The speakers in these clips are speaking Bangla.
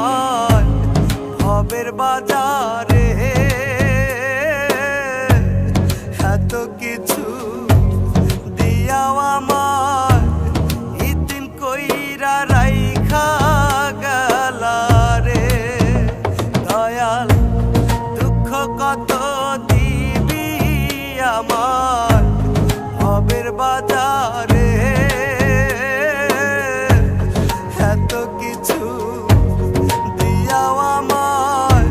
আমার ভবের বাজারে এত কিছু দিয়াও আমার ইতিম কইরা রাইখা গেলা রে দয়াল দুঃখ কত দিবি আমার ভবের বাজারে এত কিছু দিয়াও আমার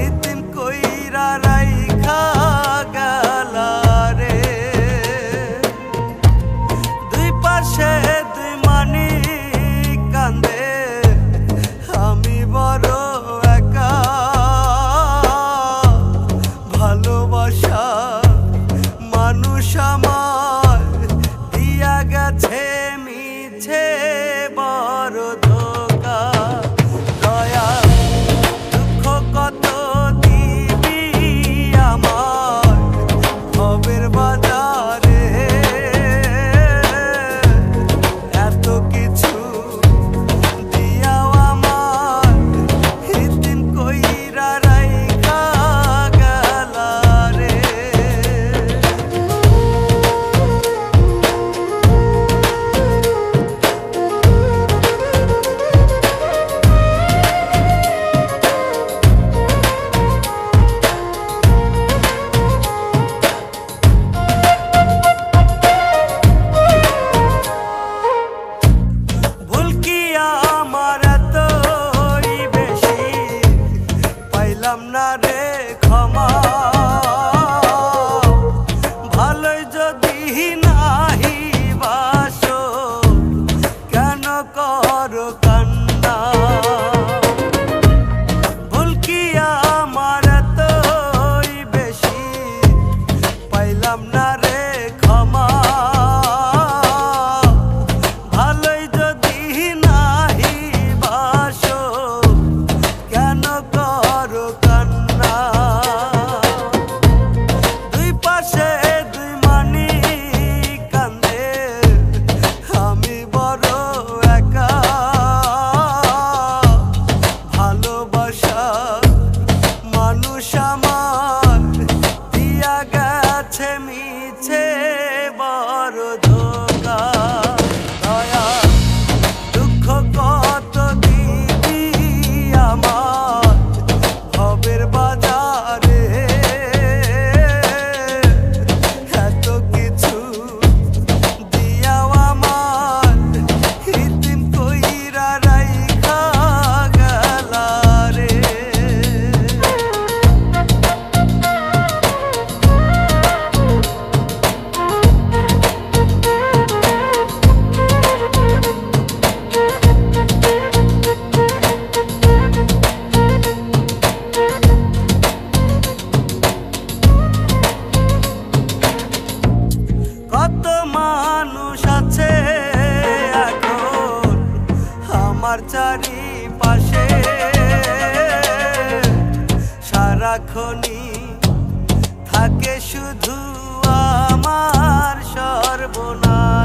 ইতিম কইরা রাইখা গেলা রে দুই পাশে দুই মানি কান্দে আমি বড় একা ভালোবাসা মানুষ আমার দিয়া গেছে মিছে বড় ধোকা দয়া দুঃখ কত দিবি আমার ভবের বাজারে এত কিছু দিয়াও আমার ইতিম কইরা রাইখা গেলা রে ভুল কি আমার এতই বেশি পাইলাম না রে ক্ষমা ভালোই যদি নাহি বাসো কেন করো কান্না ভুল কি আমার এতই বেশি পাইলাম না রে ক্ষমা ভালোই যদি নাহি বাসো কেন করো কান্না দুই পাশে দুই মানি কান্দে আমি বড় একা ভালোবাসা মানুষ আমার দিয়া গেছে মিছে বড় ধোকা দয়া দুঃখ কত দিবি আমার ভবের বাজারে এত কিছু দিয়াও আমার ইতিম কইরা রাইখা গেলা রে কত মানুষ আছে এখন আমার চারিপাশে সারাক্ষণই থাকে শুধু আমার সর্বনাশ